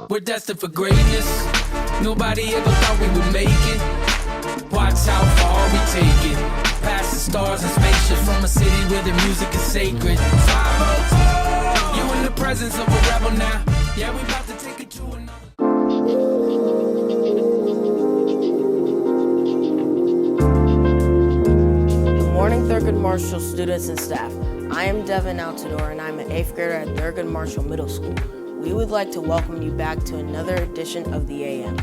We're destined for greatness. Nobody ever thought we would make it. Watch how far we take it. Past the stars and spaceships from a city where the music is sacred. 504. You in the presence of a rebel now. Yeah, we about to take it to another. Good morning, Thurgood Marshall students and staff. I am Devin Altador, and I'm an 8th grader at Thurgood Marshall Middle School. We would like to welcome you back to another edition of the AM.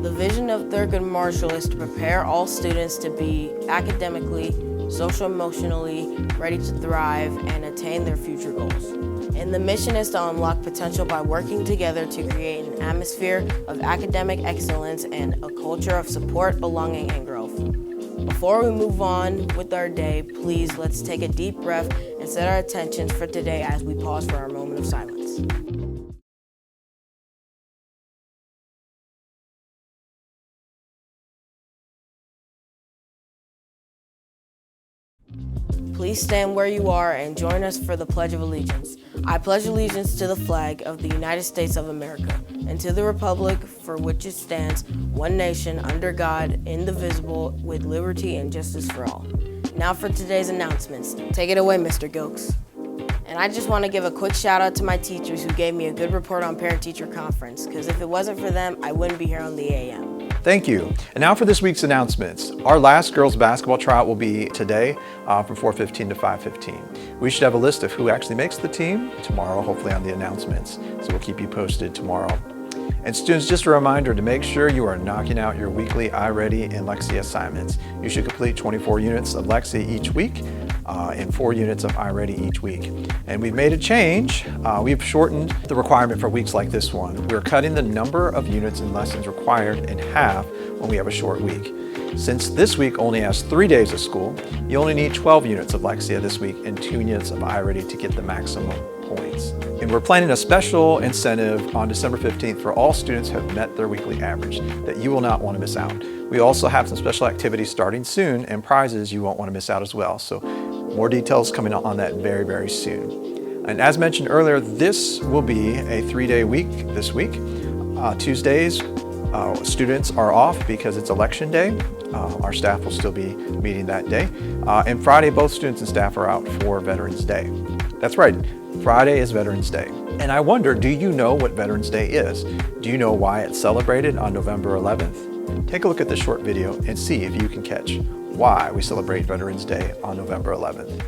The vision of Thurgood Marshall is to prepare all students to be academically, social-emotionally ready to thrive and attain their future goals. And the mission is to unlock potential by working together to create an atmosphere of academic excellence and a culture of support, belonging, and growth. Before we move on with our day, please let's take a deep breath and set our attentions for today as we pause for our moment of silence. Please stand where you are and join us for the Pledge of Allegiance. I pledge allegiance to the flag of the United States of America and to the republic for which it stands, one nation, under God, indivisible, with liberty and justice for all. Now for today's announcements. Take it away, Mr. Gilks. And I just want to give a quick shout out to my teachers who gave me a good report on Parent-Teacher Conference, because if it wasn't for them, I wouldn't be here on the AM. Thank you. And now for this week's announcements. Our last girls basketball tryout will be today from 4:15 to 5:15. We should have a list of who actually makes the team tomorrow, hopefully on the announcements. So we'll keep you posted tomorrow. And students, just a reminder to make sure you are knocking out your weekly iReady and Lexi assignments. You should complete 24 units of Lexi each week and 4 units of iReady each week. And we've made a change. We've shortened the requirement for weeks like this one. We're cutting the number of units and lessons required in half when we have a short week. Since this week only has 3 days of school, you only need 12 units of Lexia this week and 2 units of iReady to get the maximum points. And we're planning a special incentive on December 15th for all students who have met their weekly average that you will not want to miss out. We also have some special activities starting soon and prizes you won't want to miss out as well. So more details coming on that very, very soon. And as mentioned earlier, this will be a 3-day week this week. Tuesdays, students are off because it's election day. Our staff will still be meeting that day. And Friday, both students and staff are out for Veterans Day. That's right, Friday is Veterans Day. And I wonder, do you know what Veterans Day is? Do you know why it's celebrated on November 11th? Take a look at this short video and see if you can catch why we celebrate Veterans Day on November 11th.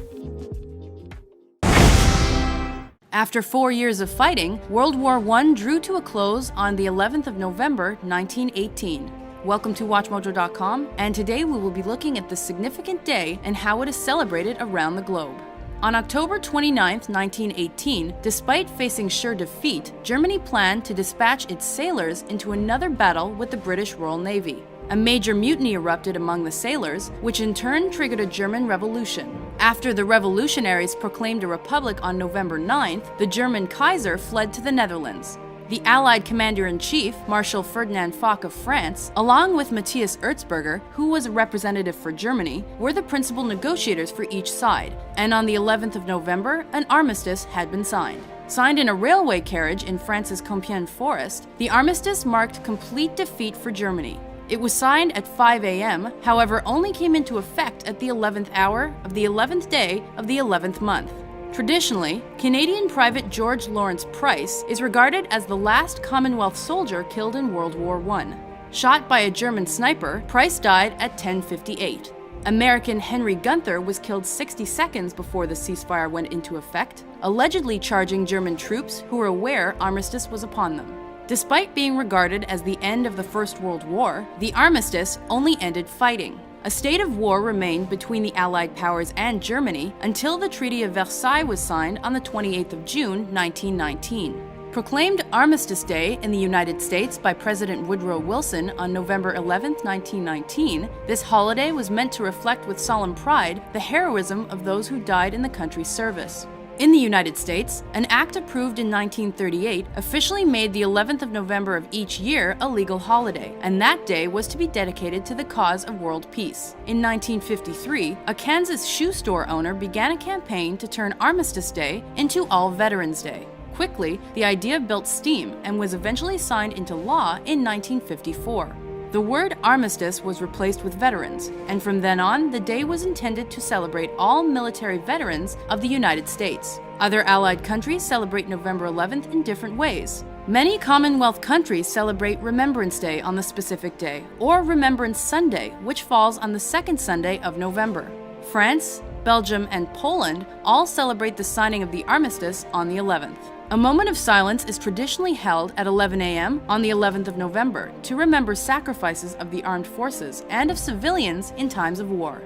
After 4 years of fighting, World War I drew to a close on the 11th of November, 1918. Welcome to WatchMojo.com, and today we will be looking at this significant day and how it is celebrated around the globe. On October 29, 1918, despite facing sure defeat, Germany planned to dispatch its sailors into another battle with the British Royal Navy. A major mutiny erupted among the sailors, which in turn triggered a German revolution. After the revolutionaries proclaimed a republic on November 9th, the German Kaiser fled to the Netherlands. The Allied Commander-in-Chief, Marshal Ferdinand Foch of France, along with Matthias Erzberger, who was a representative for Germany, were the principal negotiators for each side, and on the 11th of November, an armistice had been signed. Signed in a railway carriage in France's Compiègne forest, the armistice marked complete defeat for Germany. It was signed at 5 a.m., however only came into effect at the 11th hour of the 11th day of the 11th month. Traditionally, Canadian Private George Lawrence Price is regarded as the last Commonwealth soldier killed in World War I. Shot by a German sniper, Price died at 10:58. American Henry Gunther was killed 60 seconds before the ceasefire went into effect, allegedly charging German troops who were aware armistice was upon them. Despite being regarded as the end of the First World War, the armistice only ended fighting. A state of war remained between the Allied powers and Germany until the Treaty of Versailles was signed on the 28th of June, 1919. Proclaimed Armistice Day in the United States by President Woodrow Wilson on November 11, 1919, this holiday was meant to reflect with solemn pride the heroism of those who died in the country's service. In the United States, an act approved in 1938 officially made the 11th of November of each year a legal holiday, and that day was to be dedicated to the cause of world peace. In 1953, a Kansas shoe store owner began a campaign to turn Armistice Day into All Veterans Day. Quickly, the idea built steam and was eventually signed into law in 1954. The word armistice was replaced with veterans, and from then on, the day was intended to celebrate all military veterans of the United States. Other Allied countries celebrate November 11th in different ways. Many Commonwealth countries celebrate Remembrance Day on the specific day, or Remembrance Sunday, which falls on the second Sunday of November. France, Belgium, and Poland all celebrate the signing of the armistice on the 11th. A moment of silence is traditionally held at 11 a.m. on the 11th of November to remember sacrifices of the armed forces and of civilians in times of war.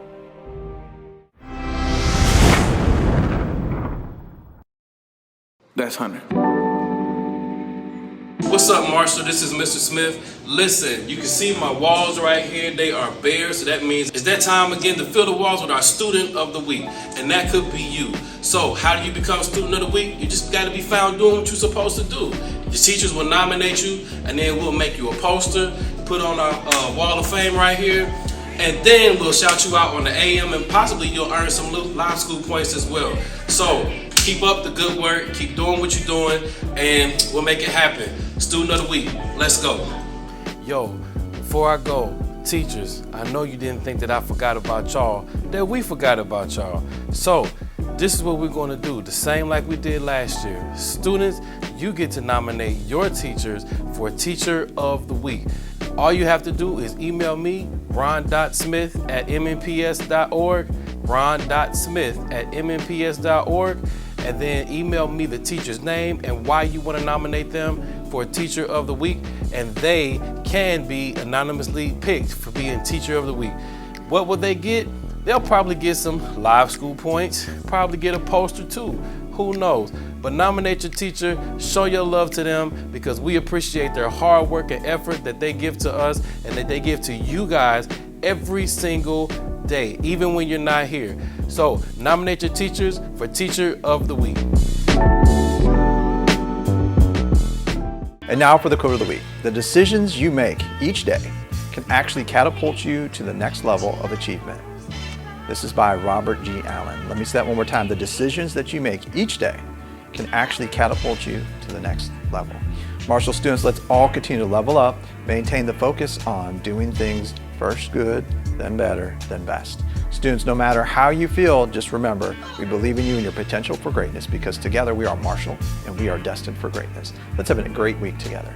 That's Hunter. What's up, Marshall? This is Mr. Smith. Listen, you can see my walls right here. They are bare, so that means it's that time again to fill the walls with our student of the week, and that could be you. So how do you become student of the week? You just got to be found doing what you're supposed to do. Your teachers will nominate you, and then we'll make you a poster, put on our wall of fame right here, and then we'll shout you out on the AM, and possibly you'll earn some live school points as well. So keep up the good work, keep doing what you're doing, and we'll make it happen. Student of the week, let's go. Yo, before I go, teachers, I know you didn't think that I forgot about y'all, that we forgot about y'all. So, this is what we're gonna do, the same like we did last year. Students, you get to nominate your teachers for Teacher of the Week. All you have to do is email me, ron.smith@mnps.org, ron.smith@mnps.org, and then email me the teacher's name and why you want to nominate them for Teacher of the Week, and they can be anonymously picked for being Teacher of the Week. What will they get? They'll probably get some live school points, probably get a poster too, who knows? But nominate your teacher, show your love to them, because we appreciate their hard work and effort that they give to us and that they give to you guys every single day, even when you're not here. So nominate your teachers for Teacher of the Week. And now for the quote of the week. The decisions you make each day can actually catapult you to the next level of achievement. This is by Robert G. Allen. Let me say that one more time. The decisions that you make each day can actually catapult you to the next level. Marshall students, let's all continue to level up, maintain the focus on doing things first good, then better, then best. Students, no matter how you feel, just remember, we believe in you and your potential for greatness, because together we are Marshall and we are destined for greatness. Let's have a great week together.